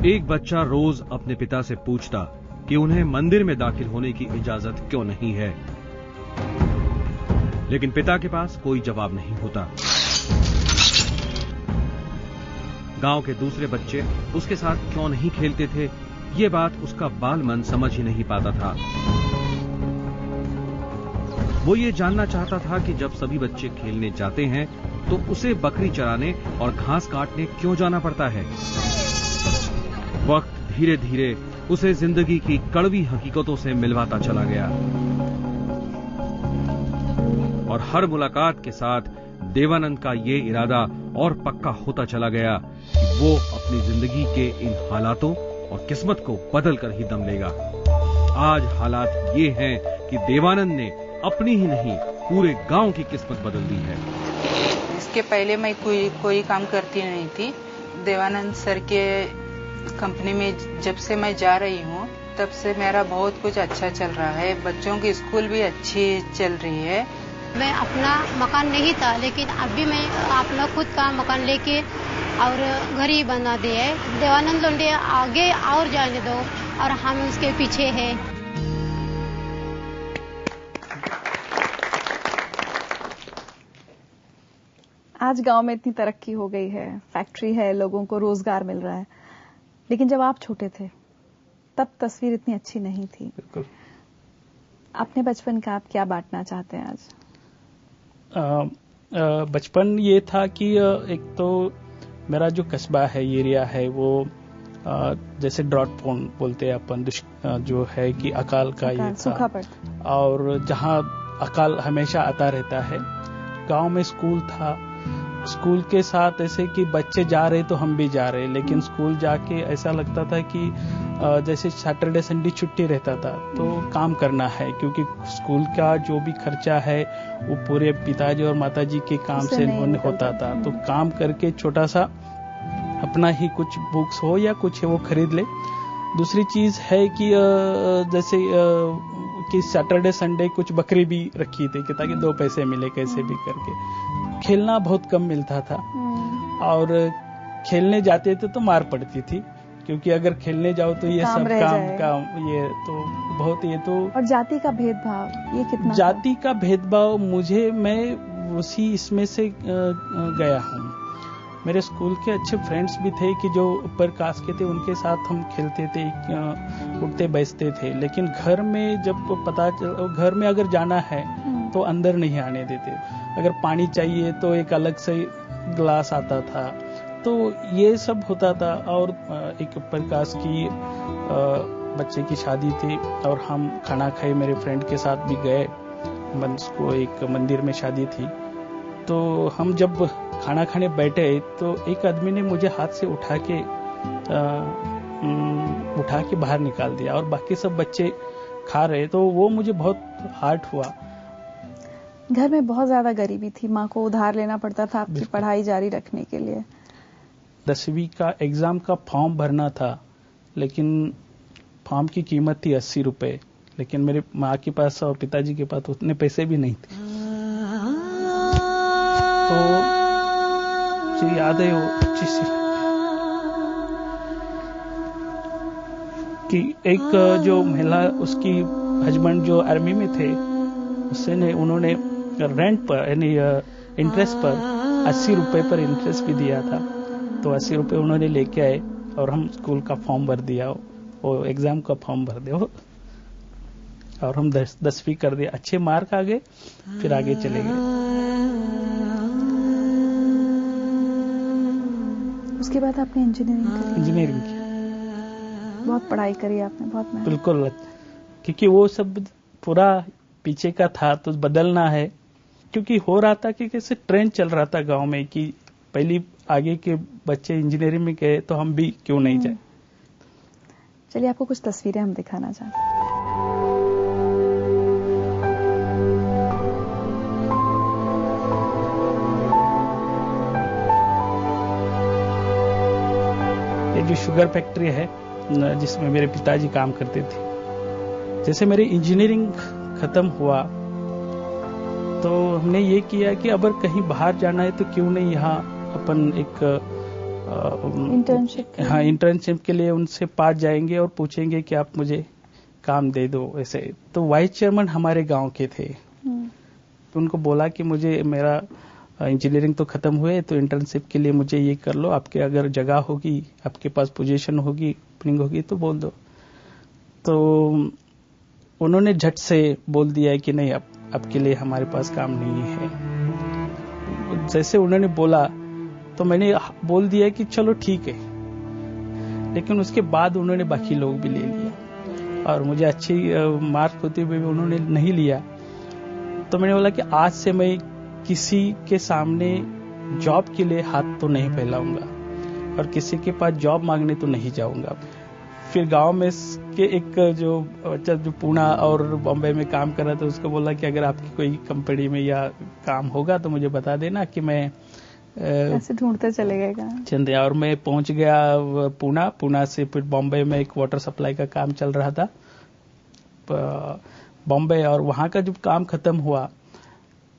एक बच्चा रोज अपने पिता से पूछता कि उन्हें मंदिर में दाखिल होने की इजाजत क्यों नहीं है, लेकिन पिता के पास कोई जवाब नहीं होता। गांव के दूसरे बच्चे उसके साथ क्यों नहीं खेलते थे, ये बात उसका बाल मन समझ ही नहीं पाता था। वो ये जानना चाहता था कि जब सभी बच्चे खेलने जाते हैं तो उसे बकरी चराने और घास काटने क्यों जाना पड़ता है। वक्त धीरे धीरे उसे जिंदगी की कड़वी हकीकतों से मिलवाता चला गया और हर मुलाकात के साथ देवानंद का ये इरादा और पक्का होता चला गया कि वो अपनी जिंदगी के इन हालातों और किस्मत को बदल कर ही दम लेगा। आज हालात ये हैं कि देवानंद ने अपनी ही नहीं पूरे गांव की किस्मत बदल दी है। इसके पहले मैं कोई काम करती नहीं थी। देवानंद सर के कंपनी में जब से मैं जा रही हूँ तब से मेरा बहुत कुछ अच्छा चल रहा है। बच्चों की स्कूल भी अच्छी चल रही है। मैं अपना मकान नहीं था, लेकिन अभी मैं अपना खुद का मकान लेके और घर ही बना दिया है। देवानंद लोंढे आगे और जाने दो और हम उसके पीछे हैं। आज गांव में इतनी तरक्की हो गई है, फैक्ट्री है, लोगों को रोजगार मिल रहा है, लेकिन जब आप छोटे थे तब तस्वीर इतनी अच्छी नहीं थी। बिल्कुल। अपने बचपन का आप क्या बांटना चाहते हैं आज? बचपन ये था कि एक तो मेरा जो कस्बा है, एरिया है, वो जैसे ड्रॉट पोन बोलते हैं अपन, जो है कि अकाल का ये था और जहाँ अकाल हमेशा आता रहता है। गांव में स्कूल था, स्कूल के साथ ऐसे कि बच्चे जा रहे तो हम भी जा रहे, लेकिन स्कूल जाके ऐसा लगता था कि जैसे सैटरडे संडे छुट्टी रहता था तो काम करना है, क्योंकि स्कूल का जो भी खर्चा है वो पूरे पिताजी और माताजी के काम से होता था। तो काम करके छोटा सा अपना ही कुछ बुक्स हो या कुछ है वो खरीद ले। दूसरी चीज है कि जैसे कि सैटरडे संडे कुछ बकरी भी रखी थी कि ताकि 2 पैसे मिले कैसे भी करके। खेलना बहुत कम मिलता था और खेलने जाते थे तो मार पड़ती थी, क्योंकि अगर खेलने जाओ तो ये सब काम ये तो बहुत ये तो। और जाति का भेदभाव ये कितना? जाति का भेदभाव मैं उसी इसमें से गया हूँ। मेरे स्कूल के अच्छे फ्रेंड्स भी थे कि जो ऊपर कास्ट के थे, उनके साथ हम खेलते थे, उठते बैठते थे, लेकिन घर में जब पता चला, घर में अगर जाना है तो अंदर नहीं आने देते। अगर पानी चाहिए तो एक अलग से ग्लास आता था, तो ये सब होता था। और एक प्रकाश की बच्चे की शादी थी और हम खाना खाए, मेरे फ्रेंड के साथ भी गए। को एक मंदिर में शादी थी, तो हम जब खाना खाने बैठे तो एक आदमी ने मुझे हाथ से उठा के बाहर निकाल दिया और बाकी सब बच्चे खा रहे, तो वो मुझे बहुत हार्ट हुआ। घर में बहुत ज्यादा गरीबी थी, माँ को उधार लेना पड़ता था आपकी पढ़ाई जारी रखने के लिए। 10वीं का एग्जाम का फॉर्म भरना था, लेकिन फॉर्म की कीमत थी 80 रुपए, लेकिन मेरी माँ के पास और पिताजी के पास उतने पैसे भी नहीं थे। तो मुझे याद है वो अच्छी सी कि एक जो महिला, उसकी हस्बैंड जो आर्मी में थे, उन्होंने रेंट पर यानी इंटरेस्ट पर 80 रुपए पर इंटरेस्ट भी दिया था। तो 80 रुपए उन्होंने लेके आए और हम स्कूल का फॉर्म भर दिया, वो एग्जाम का फॉर्म भर दिया और हम 10वीं कर दिया। अच्छे मार्क आ गए, फिर आगे चले गए। उसके बाद आपने इंजीनियरिंग की? बहुत पढ़ाई करी आपने, बहुत मेहनत। बिल्कुल, क्योंकि वो सब पूरा पीछे का था तो बदलना है, क्योंकि हो रहा था कि कैसे ट्रेंड चल रहा था गांव में कि पहली आगे के बच्चे इंजीनियरिंग में गए तो हम भी क्यों नहीं जाए। चलिए आपको कुछ तस्वीरें हम दिखाना चाहते हैं। ये जो शुगर फैक्ट्री है जिसमें मेरे पिताजी काम करते थे, जैसे मेरी इंजीनियरिंग खत्म हुआ तो हमने ये किया कि अगर कहीं बाहर जाना है तो क्यों नहीं यहाँ अपन एक इंटर्नशिप के लिए उनसे पास जाएंगे और पूछेंगे कि आप मुझे काम दे दो। ऐसे तो वाइस चेयरमैन हमारे गांव के थे, तो उनको बोला कि मुझे मेरा इंजीनियरिंग तो खत्म हुए, तो इंटर्नशिप के लिए मुझे ये कर लो, आपके अगर जगह होगी, आपके पास पोजीशन होगी, ओपनिंग होगी तो बोल दो। तो उन्होंने झट से बोल दिया कि नहीं, अब आपके लिए हमारे पास काम नहीं है। जैसे उन्होंने बोला तो मैंने बोल दिया कि चलो ठीक है, लेकिन उसके बाद उन्होंने बाकी लोग भी ले लिया और मुझे अच्छी मार्क्स होते हुए भी उन्होंने नहीं लिया। तो मैंने बोला कि आज से मैं किसी के सामने जॉब के लिए हाथ तो नहीं फैलाऊंगा और किसी के पास जॉब मांगने तो नहीं जाऊंगा। फिर गांव में के एक जो बच्चा जो पुणे और बॉम्बे में काम कर रहा था, उसको बोला कि अगर आपकी कोई कंपनी में या काम होगा तो मुझे बता देना कि मैं ऐसे ढूंढते चले गए काम। और मैं पहुंच गया पुणे से फिर बॉम्बे में एक वाटर सप्लाई का काम चल रहा था बॉम्बे, और वहां का जब काम खत्म हुआ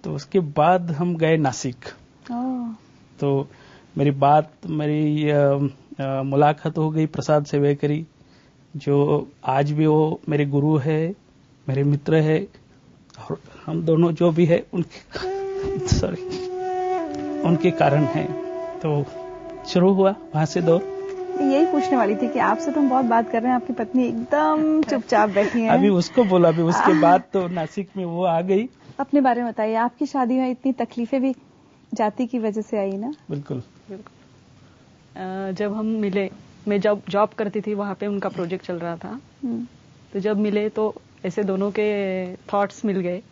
तो उसके बाद हम गए नासिक। तो मेरी मुलाकात हो गई प्रसाद सेवेकरी, जो आज भी वो मेरे गुरु है, मेरे मित्र है, और हम दोनों जो भी है उनके कारण है। तो शुरू हुआ वहां से दौर। यही पूछने वाली थी कि आपसे तो हम बहुत बात कर रहे हैं, आपकी पत्नी एकदम चुपचाप बैठी है। अभी उसको बोला, अभी उसके बाद तो नासिक में वो आ गई। अपने बारे में बताइए, आपकी शादी में इतनी तकलीफें भी जाति की वजह से आई ना? बिल्कुल। जब हम मिले, मैं जब जॉब करती थी वहां पे उनका प्रोजेक्ट चल रहा था, तो जब मिले तो ऐसे दोनों के थॉट्स मिल गए।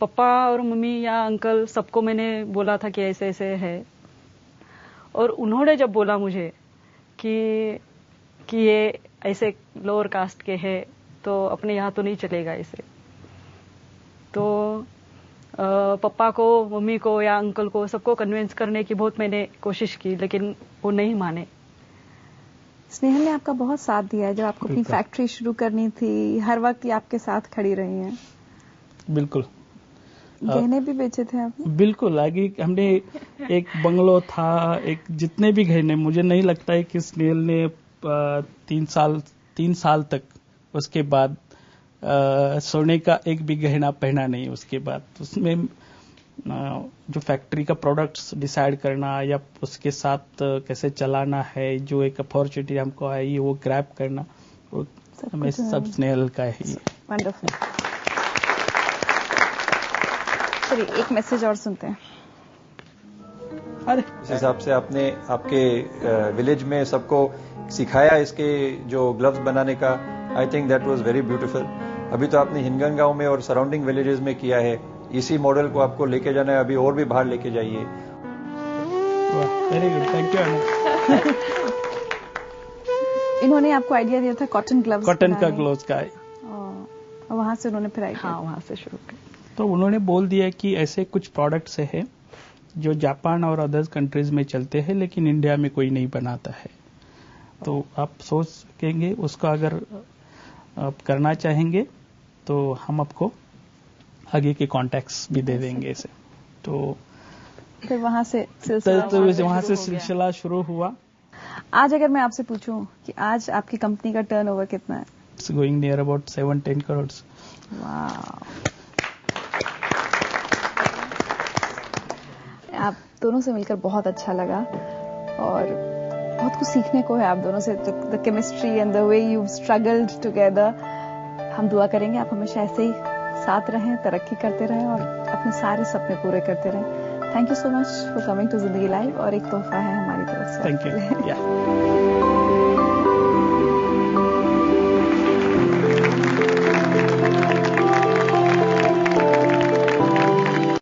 पापा और मम्मी या अंकल सबको मैंने बोला था कि ऐसे ऐसे है, और उन्होंने जब बोला मुझे कि ये ऐसे लोअर कास्ट के है तो अपने यहाँ तो नहीं चलेगा ऐसे, तो पापा को, मम्मी को या अंकल को सबको कन्विंस करने की बहुत मैंने कोशिश की, लेकिन वो नहीं माने। स्नेहल ने आपका बहुत साथ दिया है, जब आपको अपनी फैक्ट्री शुरू करनी थी, हर वक्त ये आपके साथ खड़ी रही हैं। बिल्कुल। गहने भी बेचे थे आपने? बिल्कुल। आगे हमने एक बंगलो था, एक जितने भी गहने, मुझे नहीं लगता है कि स्नेहल ने 3 साल तक उसके बाद सोने का एक भी गहना पहना नहीं। उसके बाद उसमें जो फैक्ट्री का प्रोडक्ट्स डिसाइड करना या उसके साथ कैसे चलाना है, जो एक अपॉर्चुनिटी हमको आई वो ग्रैब करना, वो हमें सब स्नेहल का ही। वंडरफुल। चलिए एक मैसेज और सुनते हैं। अरे इस हिसाब से आपने आपके विलेज में सबको सिखाया इसके जो ग्लव्स बनाने का, I think that was very beautiful. अभी तो आपने हिंगन गांव में और सराउंडिंग विलेजेस में किया है, इसी मॉडल को आपको लेके जाना है, अभी और भी बाहर लेके जाइए। Very good, thank you. इन्होंने आपको आइडिया दिया था कॉटन ग्लव्स, कॉटन का ग्लव्स का, और वहां से उन्होंने फिर हाँ वहां से शुरू किया। तो उन्होंने बोल दिया कि ऐसे कुछ प्रोडक्ट्स है जो जापान और अदर्स कंट्रीज में चलते हैं, लेकिन इंडिया में कोई नहीं बनाता है। तो आप सोच सकेंगे उसको, अगर आप करना चाहेंगे तो हम आपको आगे के कॉन्टैक्ट्स भी दे देंगे इसे। तो फिर वहां से सिलसिला शुरू हुआ। आज अगर मैं आपसे पूछूं कि आज आपकी कंपनी का टर्नओवर कितना है? It's going near about 7-10 crore. आप दोनों से मिलकर बहुत अच्छा लगा और बहुत कुछ सीखने को है आप दोनों से, the chemistry and the way you struggled together. हम दुआ करेंगे आप हमेशा ऐसे ही साथ रहें, तरक्की करते रहें और अपने सारे सपने पूरे करते रहें। Thank you so much for coming to Zindagi live, और एक तोहफा है हमारी तरफ से। Thank you.